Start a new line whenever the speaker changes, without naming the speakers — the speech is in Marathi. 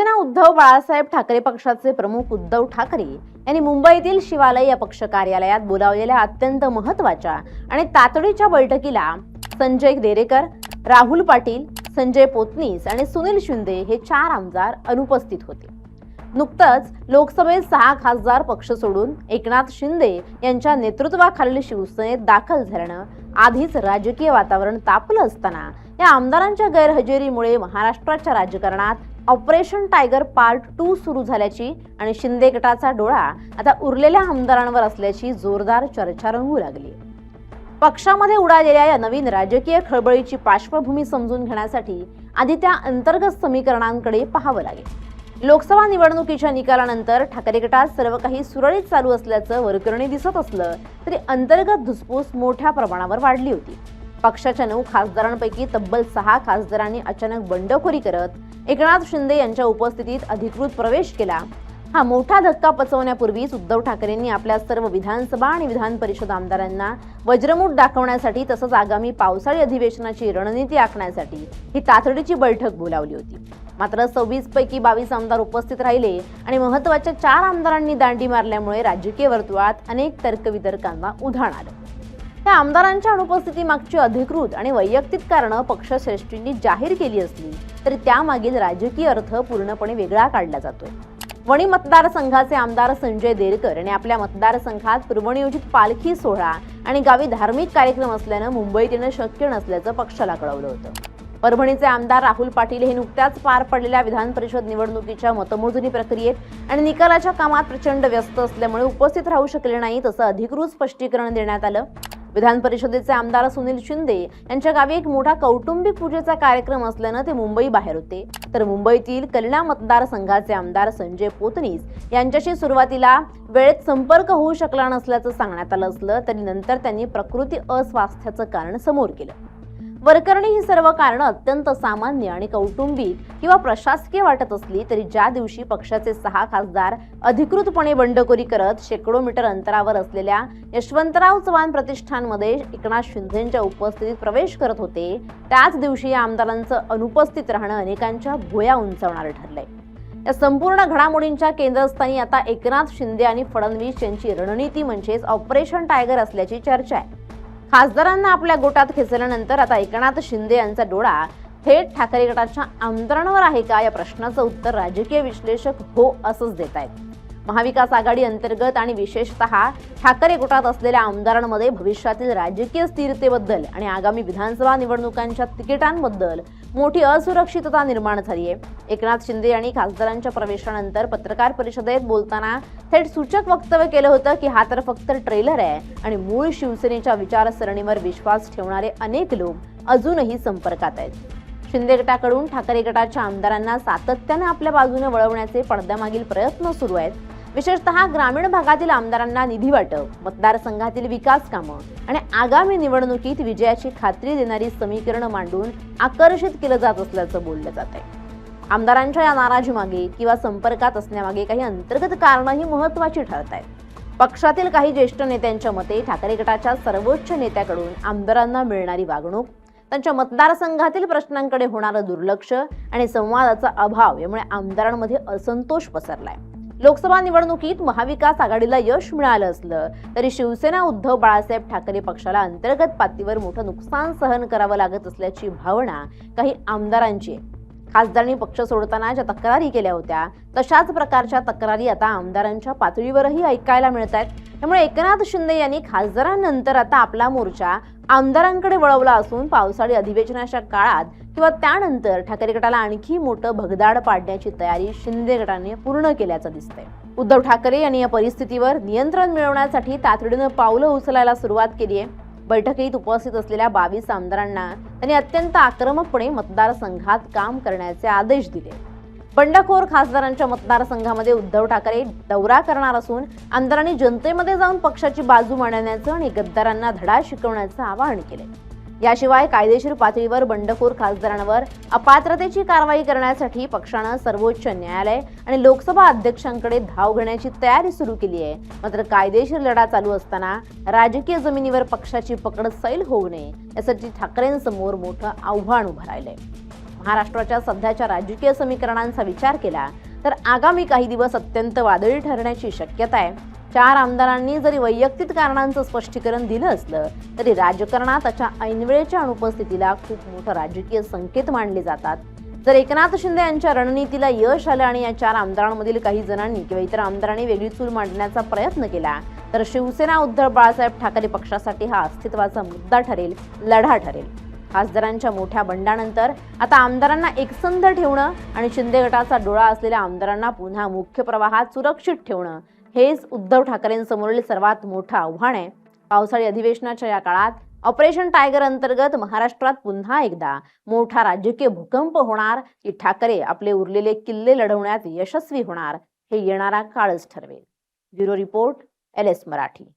शिवसेना उद्धव बाळासाहेब ठाकरे पक्षाचे प्रमुख उद्धव ठाकरे यांनी मुंबईतील शिवालय या पक्ष कार्यालयात बोलावलेल्या अत्यंत महत्त्वाच्या आणि तातडीच्या बैठकीला संजय देरेकर, राहुल पाटील, संजय पोतनीस आणि सुनील शिंदे हे 4 आमदार अनुपस्थित होते. नुकतंच लोकसभेत 6 खासदार पक्ष सोडून एकनाथ शिंदे यांच्या नेतृत्वाखालील शिवसेनेत दाखल झाल्यानं आधीच राजकीय वातावरण तापलं असताना या आमदारांच्या गैरहजेरीमुळे महाराष्ट्राच्या राजकारणात ऑपरेशन टायगर पार्ट 2 सुरू झाल्याची आणि शिंदे गटाचा डोळा आता उरलेल्या आमदारांवर असल्याची जोरदार चर्चा रंगू लागली. पक्षामध्ये उडालेल्या या नवीन राजकीय खळबळीची पार्श्वभूमी समजून घेण्यासाठी आधी त्या अंतर्गत समीकरणांकडे पाहावं लागेल. लोकसभा निवडणुकीच्या निकालानंतर ठाकरे गटात सर्व काही सुरळीत चालू असल्याचं वरकरणी दिसत असलं तरी अंतर्गत धुसफूस मोठ्या प्रमाणावर वाढली होती. पक्षाच्या 9 खासदारांपैकी तब्बल 6 खासदारांनी अचानक बंडखोरी करत एकनाथ शिंदे यांच्या उपस्थितीत अधिकृत प्रवेश केला. हा मोठा धक्का पचवण्यापूर्वीच उद्धव ठाकरेंनी आपल्या सर्व विधानसभा आणि विधान परिषद आमदारांना वज्रमूठ दाखवण्यासाठी तसंच आगामी पावसाळी अधिवेशनाची रणनीती आखण्यासाठी ही तातडीची बैठक बोलावली होती. मात्र 26 पैकी 22 आमदार उपस्थित राहिले आणि महत्त्वाच्या 4 आमदारांनी दांडी मारल्यामुळे राजकीय वर्तुळात अनेक तर्कवितर्कांना उधाण आलं. त्या आमदारांच्या अनुपस्थितीमागची अधिकृत आणि वैयक्तिक कारणं पक्षश्रेष्ठींनी जाहीर केली असली तरी त्यामागील राजकीय अर्थ पूर्णपणे वेगळा काढला जातोय. वणी मतदारसंघाचे आमदार संजय देरकर यांनी आपल्या मतदारसंघात पूर्वनियोजित पालखी सोहळा आणि गावी धार्मिक कार्यक्रम असल्यानं मुंबईत येणं शक्य नसल्याचं पक्षाला कळवलं होतं. परभणीचे आमदार राहुल पाटील हे नुकत्याच पार पडलेल्या विधान परिषद निवडणुकीच्या मतमोजणी प्रक्रियेत आणि निकालाच्या कामात प्रचंड व्यस्त असल्यामुळे उपस्थित राहू शकले नाही तसं अधिकृत स्पष्टीकरण देण्यात आलं. विधान परिषदेचे आमदार सुनील शिंदे यांच्या गावी एक मोठा कौटुंबिक पूजेचा कार्यक्रम असल्यानं ते मुंबई बाहेर होते. तर मुंबईतील कल्याण मतदारसंघाचे आमदार संजय पोतनीस यांच्याशी सुरुवातीला वेळेत संपर्क होऊ शकला नसल्याचं सांगण्यात आलं असलं तरी नंतर त्यांनी प्रकृती अस्वास्थ्याचं कारण समोर केलं. वरकरणी ही सर्व कारणं अत्यंत सामान्य आणि कौटुंबिक किंवा प्रशासकीय वाटत असली तरी ज्या दिवशी पक्षाचे 6 खासदार अधिकृतपणे बंडखोरी करत शेकडो मीटर अंतरावर असलेल्या यशवंतराव चव्हाण प्रतिष्ठानमध्ये एकनाथ शिंदेंच्या उपस्थितीत प्रवेश करत होते त्याच दिवशी या आमदारांचं अनुपस्थित राहणं अनेकांच्या भुवया उंचावणारं ठरलंय. या संपूर्ण घडामोडींच्या केंद्रस्थानी आता एकनाथ शिंदे आणि फडणवीस यांची रणनीती म्हणजेच ऑपरेशन टायगर असल्याची चर्चा आहे. खासदारांना आपल्या गोटात खेचल्यानंतर आता एकनाथ शिंदे यांचा डोळा थेट ठाकरे गटाच्या आमदारांवर आहे का या प्रश्नाचं उत्तर राजकीय विश्लेषक हो असंच देत आहेत. महाविकास आघाडी अंतर्गत आणि विशेषतः ठाकरे गटात असलेल्या आमदारांमध्ये भविष्यातील राजकीय स्थिरतेबद्दल आणि आगामी विधानसभा निवडणुकांच्या तिकिटांबद्दल मोठी असुरक्षितता निर्माण झाली आहे. एकनाथ शिंदे यांनी खासदारांच्या प्रवेशानंतर पत्रकार परिषदेत बोलताना थेट सूचक वक्तव्य केलं होतं की हा तर फक्त ट्रेलर आहे आणि मूळ शिवसेनेच्या विचारसरणीवर विश्वास ठेवणारे अनेक लोक अजूनही संपर्कात आहेत. शिंदे गटाकडून ठाकरे गटाच्या आमदारांना सातत्याने आपल्या बाजूने वळवण्याचे पडद्यामागील प्रयत्न सुरू आहेत. विशेषतः ग्रामीण भागातील आमदारांना निधी वाटप, मतदारसंघातील विकास कामं आणि आगामी निवडणुकीत विजयाची खात्री देणारी समीकरणं मांडून आकर्षित केलं जात असल्याचं बोललं जात आहे. आमदारांच्या या नाराजीमागे किंवा संपर्कात असण्यामागे काही अंतर्गत कारणंही महत्त्वाची ठरत आहेत. पक्षातील काही ज्येष्ठ नेत्यांच्या मते ठाकरे गटाच्या सर्वोच्च नेत्याकडून आमदारांना मिळणारी वागणूक, त्यांच्या मतदारसंघातील प्रश्नांकडे होणारं दुर्लक्ष आणि संवादाचा अभाव यामुळे आमदारांमध्ये असंतोष पसरलाय. लोकसभा निवडणुकीत महाविकास आघाडीला यश मिळालं असलं तरी शिवसेना उद्धव बाळासाहेब ठाकरे पक्षाला अंतर्गत पातळीवर मोठं नुकसान सहन करावं लागत असल्याची भावना काही आमदारांची आहे. खासदारांनी पक्ष सोडताना ज्या तक्रारी केल्या होत्या तशाच प्रकारच्या तक्रारी आता आमदारांच्या पातळीवरही ऐकायला मिळत आहेत. त्यामुळे एकनाथ शिंदे यांनी खासदारांनंतर आता आपला मोर्चा आमदारांकडे वळवला असून पावसाळी अधिवेशनाच्या काळात किंवा त्यानंतर ठाकरे गटाला आणखी मोठं भगदाड पाडण्याची तयारी शिंदे गटाने पूर्ण केल्याचं दिसतंय. उद्धव ठाकरे यांनी या परिस्थितीवर नियंत्रण मिळवण्यासाठी तातडीनं पावलं उचलायला सुरुवात केली आहे. बैठकीत उपस्थित असलेल्या 22 आमदारांना त्यांनी अत्यंत आक्रमकपणे मतदारसंघात काम करण्याचे आदेश दिले. बंडखोर खासदारांच्या मतदारसंघामध्ये उद्धव ठाकरे दौरा करणार असून आमदारांनी जनतेमध्ये जाऊन पक्षाची बाजू मांडण्याचं आणि गद्दारांना धडा शिकवण्याचं आवाहन केले. याशिवाय कायदेशीर पातळीवर बंडखोर खासदारांवर अपात्रतेची कारवाई करण्यासाठी पक्षानं सर्वोच्च न्यायालय आणि लोकसभा अध्यक्षांकडे धाव घेण्याची तयारी सुरू केली आहे. मात्र कायदेशीर लढा चालू असताना राजकीय जमिनीवर पक्षाची पकड सैल होऊ नये यासाठी ठाकरेंसमोर मोठं आव्हान उभं राहिलंय. महाराष्ट्राच्या सध्याच्या राजकीय समीकरणांचा विचार केला तर आगामी काही दिवस अत्यंत वादळी ठरण्याची शक्यता आहे. 4 आमदारांनी जरी वैयक्तिक कारणांचं स्पष्टीकरण दिलं असलं तरी राजकारणात अशा ऐनवेळेच्या अनुपस्थितीला खूप मोठं राजकीय संकेत मानले जातात. जर एकनाथ शिंदे यांच्या रणनीतीला यश आलं आणि या 4 आमदारांमधील काही जणांनी किंवा इतर आमदारांनी वेगळी चूल मांडण्याचा प्रयत्न केला तर शिवसेना उद्धव बाळासाहेब ठाकरे पक्षासाठी हा अस्तित्वाचा मुद्दा ठरेल, लढा ठरेल. खासदारांच्या मोठ्या बंडानंतर आता आमदारांना एकसंध ठेवणं आणि शिंदे गटाचा डोळा असलेल्या आमदारांना पुन्हा मुख्य प्रवाहात सुरक्षित ठेवणं हेच उद्धव ठाकरेंसमोरील सर्वात मोठं आव्हान आहे. पावसाळी अधिवेशनाच्या या काळात ऑपरेशन टायगर अंतर्गत महाराष्ट्रात पुन्हा एकदा मोठा राजकीय भूकंप होणार की ठाकरे आपले उरलेले किल्ले लढवण्यात यशस्वी होणार हे येणारा काळच ठरवेल. Bureau report, LS Marathi.